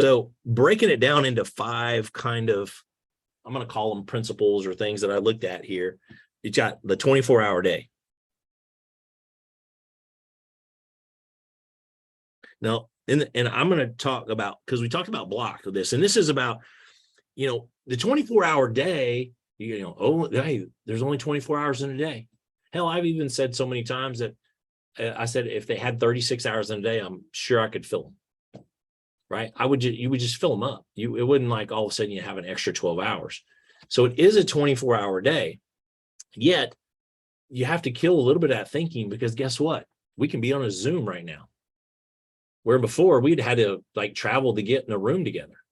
So breaking it down into 5 kind of, I'm going to call them principles or things that I looked at here. You got the 24-hour day. Now, and I'm going to talk about, because we talked about block of this, and this is about, the 24-hour day, hey, there's only 24 hours in a day. Hell, I've even said so many times that I said, if they had 36 hours in a day, I'm sure I could fill them. Right? You would just fill them up. It wouldn't like all of a sudden you have an extra 12 hours. So it is a 24-hour day. Yet you have to kill a little bit of that thinking, because guess what? We can be on a Zoom right now. Where before we'd had to like travel to get in a room together.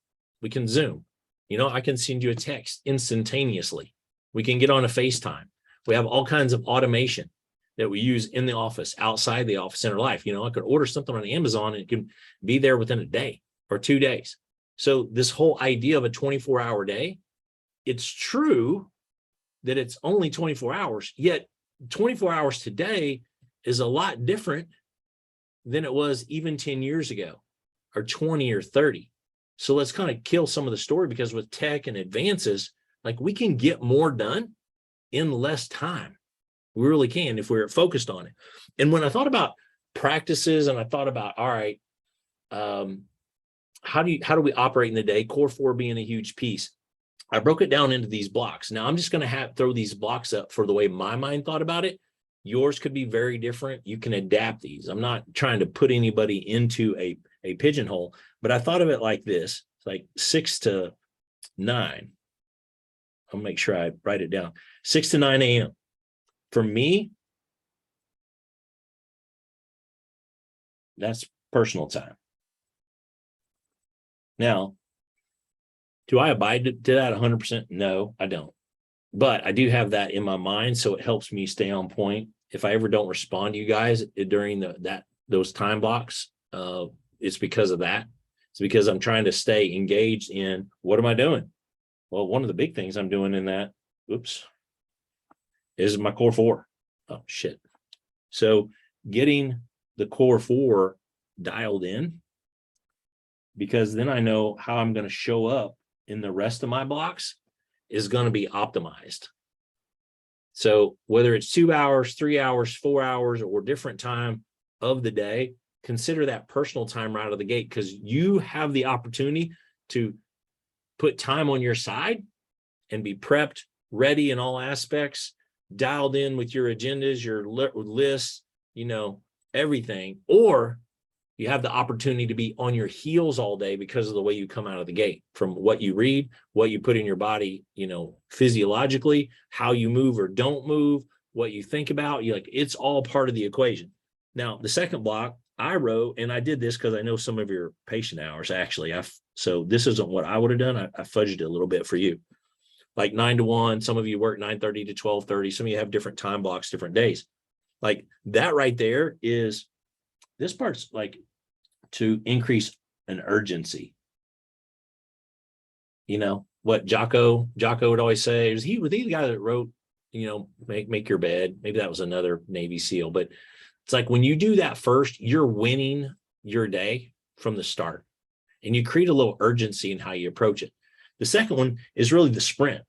We can Zoom. I can send you a text instantaneously. We can get on a FaceTime. We have all kinds of automation that we use in the office, outside the office, in our life. I could order something on Amazon and it can be there within a day or 2 days. So this whole idea of a 24-hour day, it's true that it's only 24 hours, yet 24 hours today is a lot different than it was even 10 years ago or 20 or 30. So let's kind of kill some of the story, because with tech and advances, like we can get more done in less time. We really can if we're focused on it. And when I thought about practices and I thought about, all right, how do we operate in the day? Core 4 being a huge piece. I broke it down into these blocks. Now I'm just going to throw these blocks up for the way my mind thought about it. Yours could be very different. You can adapt these. I'm not trying to put anybody into a pigeonhole, but I thought of it like this. It's like 6 to 9. I'll make sure I write it down. 6 to 9 a.m. For me, that's personal time. Now, do I abide to that 100%? No, I don't. But I do have that in my mind, so it helps me stay on point. If I ever don't respond to you guys during those time blocks, it's because of that. It's because I'm trying to stay engaged in what am I doing? Well, one of the big things I'm doing in that, is my core 4. Oh, shit. So getting the core 4 dialed in, because then I know how I'm going to show up in the rest of my blocks is going to be optimized. So whether it's 2 hours, 3 hours, 4 hours, or different time of the day, consider that personal time right out of the gate, because you have the opportunity to put time on your side and be prepped, ready in all aspects, dialed in with your agendas, your lists, everything. Or you have the opportunity to be on your heels all day because of the way you come out of the gate, from what you read, what you put in your body, physiologically, how you move or don't move, what you think about. It's all part of the equation. Now, the second block I wrote, and I did this because I know some of your patient hours, actually. So this isn't what I would have done. I fudged it a little bit for you. Like 9 to 1, some of you work 9:30 to 12:30. Some of you have different time blocks, different days. Like that right there is, this part's like to increase an urgency. What Jocko would always say, was he the guy that wrote, make your bed. Maybe that was another Navy SEAL, but it's like when you do that first, you're winning your day from the start, and you create a little urgency in how you approach it. The second one is really the sprint.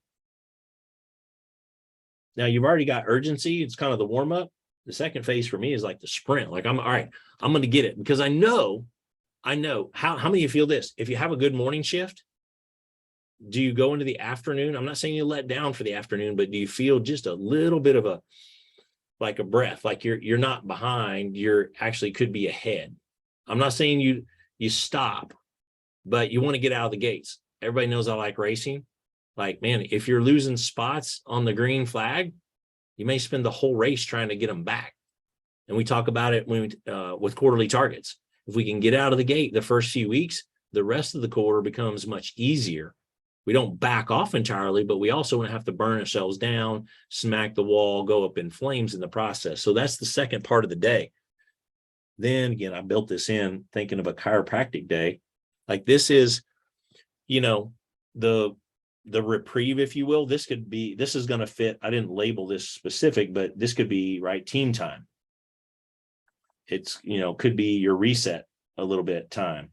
Now you've already got urgency. It's kind of the warm up. The second phase for me is like the sprint. Like I'm all right, I'm going to get it, because I know how many of you feel this. If you have a good morning shift, do you go into the afternoon? I'm not saying you let down for the afternoon, but do you feel just a little bit of a breath, like you're not behind, you're actually could be ahead? I'm not saying you stop, but you want to get out of the gates. Everybody knows I like racing. Like, man, if you're losing spots on the green flag, you may spend the whole race trying to get them back. And we talk about it with quarterly targets. If we can get out of the gate the first few weeks, the rest of the quarter becomes much easier. We don't back off entirely, but we also want to have to burn ourselves down, smack the wall, go up in flames in the process. So that's the second part of the day. Then again, I built this in thinking of a chiropractic day. Like this is, the reprieve, if you will. This is going to fit. I didn't label this specific, but this could be team time. It's, could be your reset a little bit time.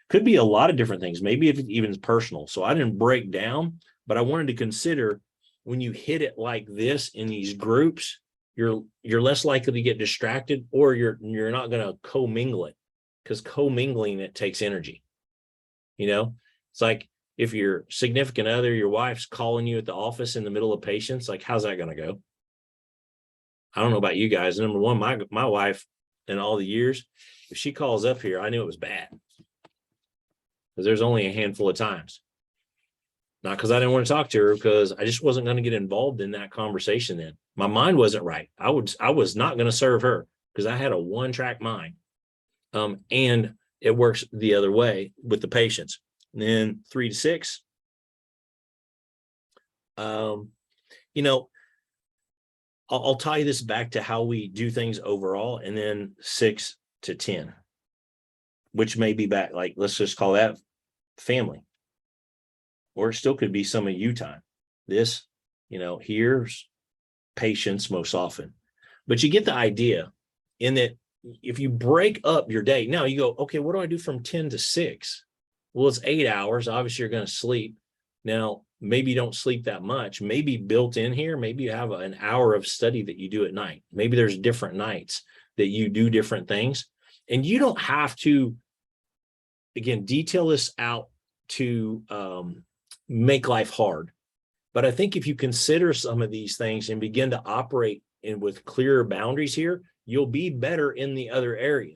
Could be a lot of different things. Maybe if it even is personal. So I didn't break down, but I wanted to consider when you hit it like this in these groups, you're less likely to get distracted, or you're not going to commingle it, because commingling it takes energy. It's like if your significant other, your wife's calling you at the office in the middle of patients, like, how's that going to go? I don't know about you guys. Number one, my wife, in all the years, if she calls up here, I knew it was bad, because there's only a handful of times. Not because I didn't want to talk to her, because I just wasn't going to get involved in that conversation then. My mind wasn't right. I was not going to serve her, because I had a one-track mind. And it works the other way with the patients. And then 3 to 6, I'll tie this back to how we do things overall, and then 6 to 10, which may be back, like, let's just call that family, or it still could be some of you time. This, here's patients most often, but you get the idea. In that, if you break up your day, now you go, okay, what do I do from 10 to 6? Well, it's 8 hours. Obviously, you're going to sleep. Now, maybe you don't sleep that much. Maybe built in here, maybe you have an hour of study that you do at night. Maybe there's different nights that you do different things. And you don't have to, again, detail this out to make life hard. But I think if you consider some of these things and begin to operate with clearer boundaries here, you'll be better in the other areas.